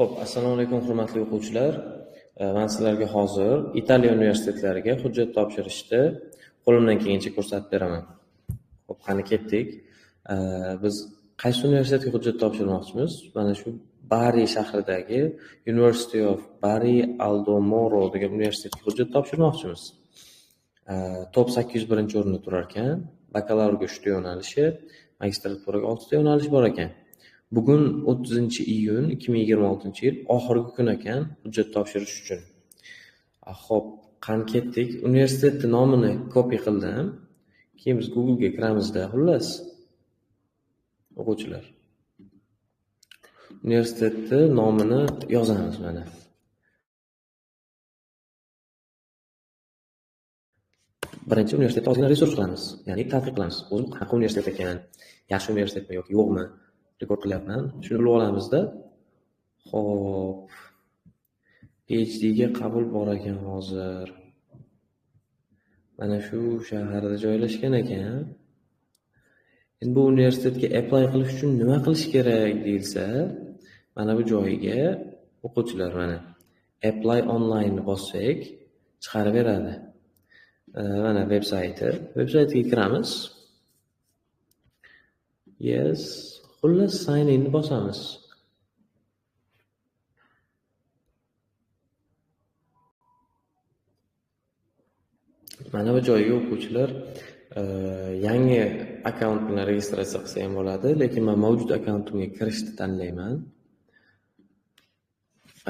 Xo'p, assalomu alaykum hurmatli o'quvchilar. Men sizlarga hozir Italiya universitetlariga hujjat topshirishni qo'limdan kelgancha ko'rsatib beraman. Xo'p, qani ketdik. Biz qaysi universitetga hujjat topshirmoqchimiz? Mana shu Bari shahridagi University of Bari Aldo Moro degan universitetga hujjat topshirmoqchimiz. Top 801 o'rinda turar ekan, bakalavriga 3 ta yo'nalishi, magistraturaga 6 ta yo'nalish bor ekan. Bugun 30-iyun 2026-yil oxirgi kun ekan hujjat topshirish uchun. Xo'p, qani ketdik. Universitetning nomini copy qildim. Keyin biz Google ga kiramizda, xullas. O'quvchilar. Universitetning nomini yozamiz mana. Birinchi universitetni ozgina research qilamiz, ya'ni tadqiq qilamiz. O'zi qanaqa universitet ekan, yaxshi universitetmi yoki yo'qmi, rekord qilyapman. Shuni bilib olamizda. Xo'p. PhD ga qabul bor ekan hozir. Mana shu shaharda joylashgan ekan. Endi bu universitetga apply qilish uchun nima qilish kerak deyilsa, mana bu joyiga o'quvchilar mana apply online bossak chiqarib beradi. Mana veb-saytiga kiramiz. Yes, xullas sign in bosamiz. Mana bu joyga o'quvchilar yangi akkaunt bilan registratsiya qilsa ham bo'ladi, lekin men mavjud akkauntimga kirishni tanlayman.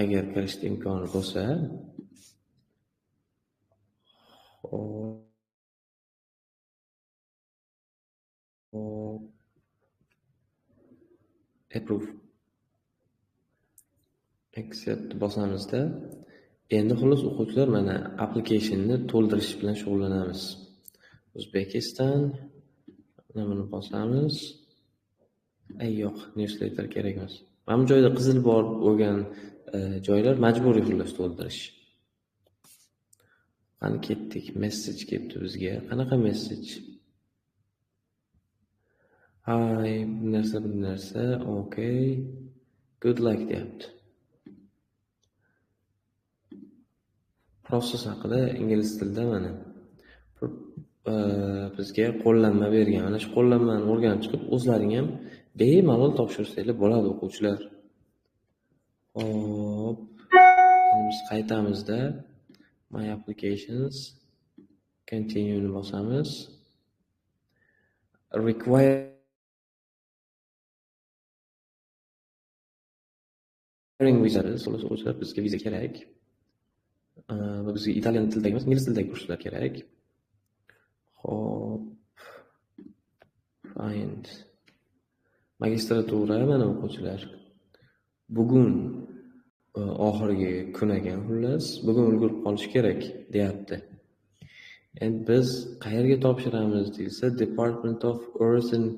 Agar kirishning imkoni bo'lsa, approve. Accept bosamizda. Endi xullas o'quvchilar mana applicationni to'ldirish bilan shug'ullanamiz. O'zbekiston buni bosamiz. Yo'q, newsletter kerak emas. Mana bu joyda qizil bor bo'lgan joylar majburiy xullas to'ldirish. Qani ketdik. Message kelibdi bizga. Qanaqa message? Hi, bu narsa. Okay. Good luck deyapti. Process haqida ingliz tilida mana bizga qo'llanma bergan. Mana shu qo'llanmani o'rganib chiqib, o'zlaring ham bemalol topshirsanglar bo'ladi o'quvchilar. Hop. Biz qaytamizda My applications continue ni bosamiz. Requiring visa o'quvchilar bizga viza kerak. Bizga italyan tilidagi emas, ingliz tilidagi kurslar kerak. Hop. Find. Magistratura mana o'quvchilar. Bugun oxirgi kun ekan xullas. Bugun ulgurib qolish kerak deyapti. Endi biz qayerga topshiramiz deyilsa, Department of Earth and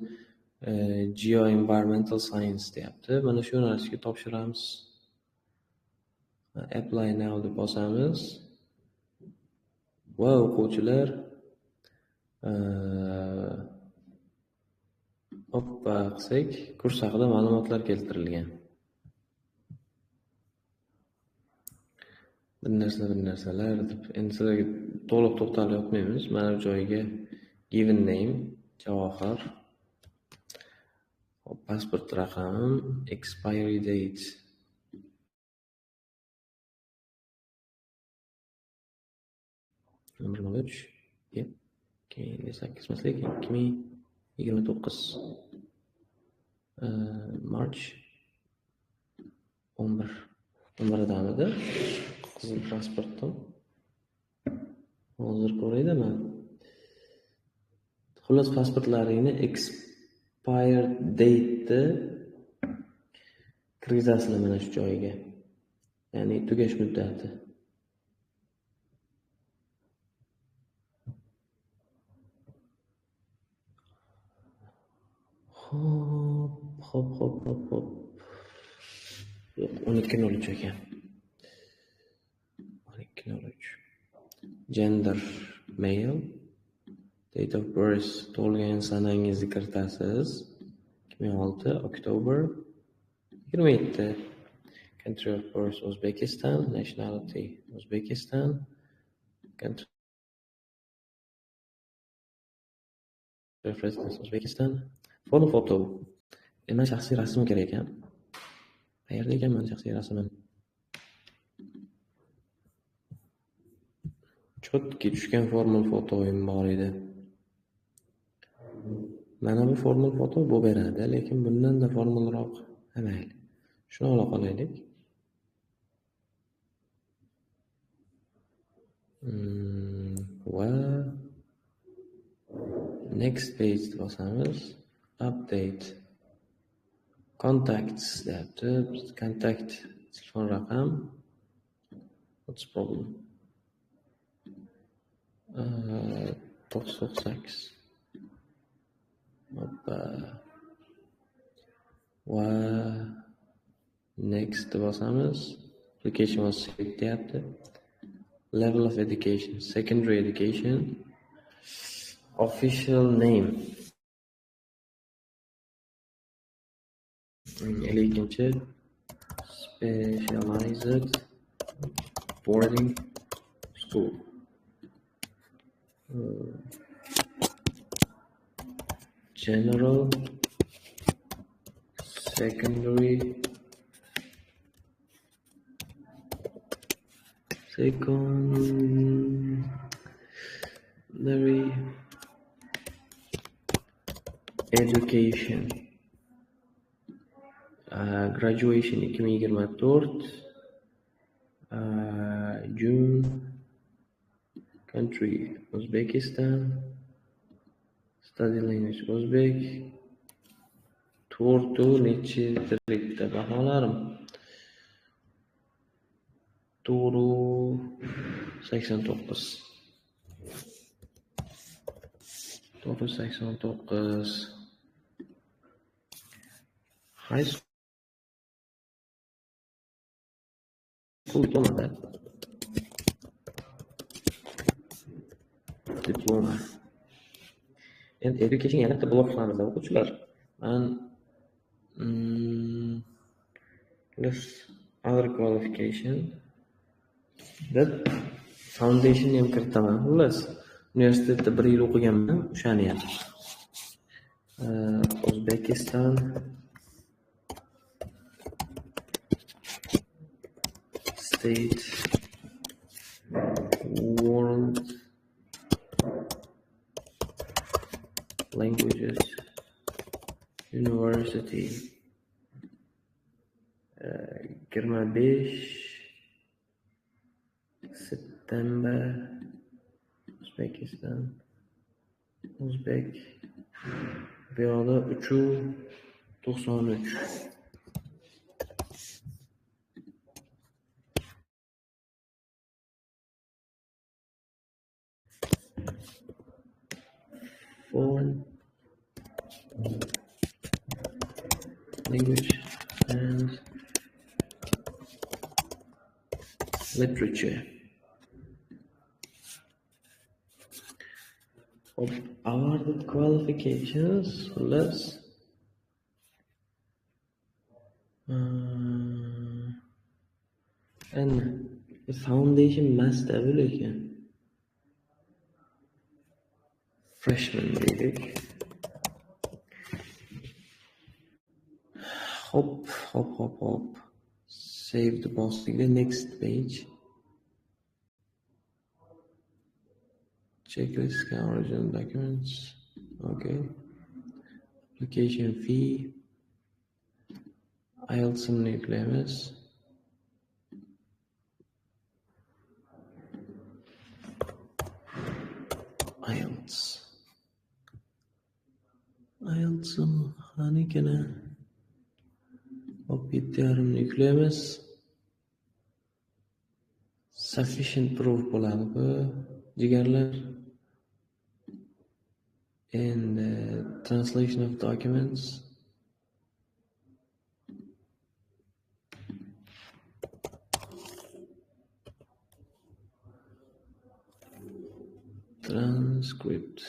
Geoenvironmental Science deyapti. Mana shu yo'nalishga topshiramiz. Apply now deb bosamiz. Va o'quvchilar hoppa qilsak, kurs haqida ma'lumotlar keltirilgan. Bir narsalar deb endi sizlarga to'liq to'xtalib yotmaymiz. Mana bu joyga given name, Javohir. Pasport raqamim, expiry date. Nomor 3. Keyin 8 emas, lekin 2029 March 11'damidi qizil pasportim. Hozir ko'rayman. Xullas pasportlaringni expire date'ni kirgizasizlar mana shu joyiga. Ya'ni tugash muddati. Hop. Yo'q, 12:03 ekan. 12:03. Gender male. Date of birth tug'ilgan sanangizni kiritasiz. 2006 Oktober 27. Country of birth Uzbekistan. Nationality Uzbekistan. Country of residence Uzbekistan. Follow photo. Mana shaxsiy rasmim kerak ekan. Qayerda ekan meni shaxsiy rasmim? Chotki tushgan formal fotoim bor edi. Mana bu formal foto bu beradi, lekin bundan da formalroq. Mayli. Shuni ola qolaylik. Va next page bosamiz. Update. Contacts deyapti. Contact telefon raqam. What's problem? 98. Hoppa. Va next bosamiz. Application was saved deyapti. Level of education, secondary education. Official name. 52. Specialized boarding school. General secondary education. Graduation 2024 June. Country Uzbekistan. Study language Uzbek. To'rtu nechi tillikda baholarim? 89. 89. High school diploma. Diploma. Endi education yana bitta blok qilamiz o'quvchilar. Men this other qualification deb foundation ham kiritaman. Xullas, universitetda 1 yil o'qiganman, o'shani ham. Uzbekistan State World Languages University 25 September Uzbekistan Uzbek bu yoqda 393. Foreign language and literature. Of awarded qualifications, let's and the foundation must have ekan. Freshman deylik. Hop. Save the posting. The next page. Checklist, original documents. Okay. Application fee. IELTS claims. IELTS qanikana hop 7,5 yuklaymiz. Sufficient proof bo'ladi bu jigarlar. And translation of documents. Transcript.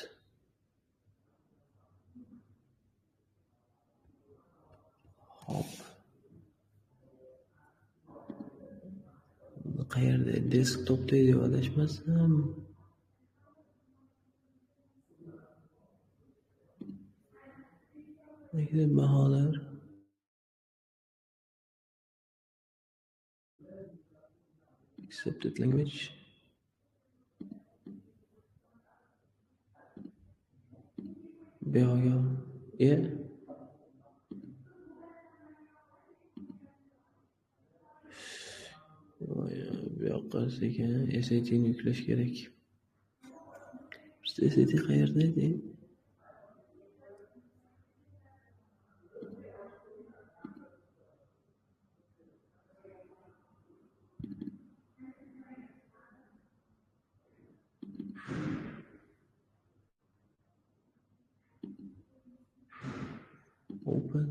Hop. Qayerda? Desktopda deb adashmasam. Nega baholar? Accepted language. Buyoqqa. Bu yoqqa sekin SAT'ni yuklash kerak. Bizda SAT qayerda edi? Open.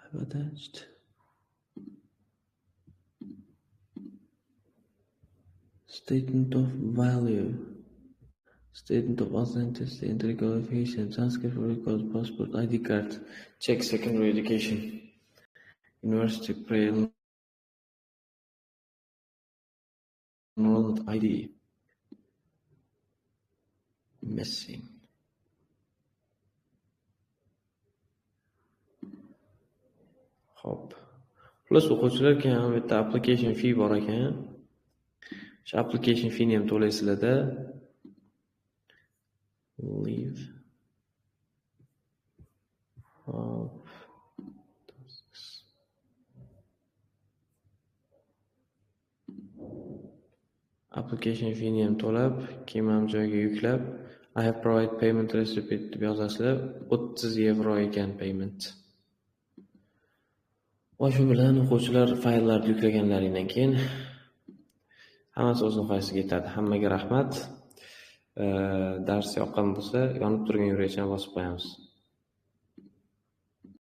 I've attached. Statement of value. Statement of authenticity, entry qualification, transcript of records, passport, ID card, check secondary education, university pre-enrollment ID. Missing. Hop. Plus o'quvchilar keyin bu yerda application fee bor ekan. O'sha application fee ni ham to'laysizlar-da. Leave. Hop. Application fee ni ham to'lab, keyin mana bu joyga yuklab, I have provided payment receipt deb yozasizlar. 30 euro ekan payment. Va shu bilan o'quvchilar fayllarni yuklaganlaridan keyin hammasi o'z nihoyasiga yetadi. Hammaga rahmat. Dars yoqqan bo'lsa, yonib turgan yo'lakchani bosib qo'yamiz.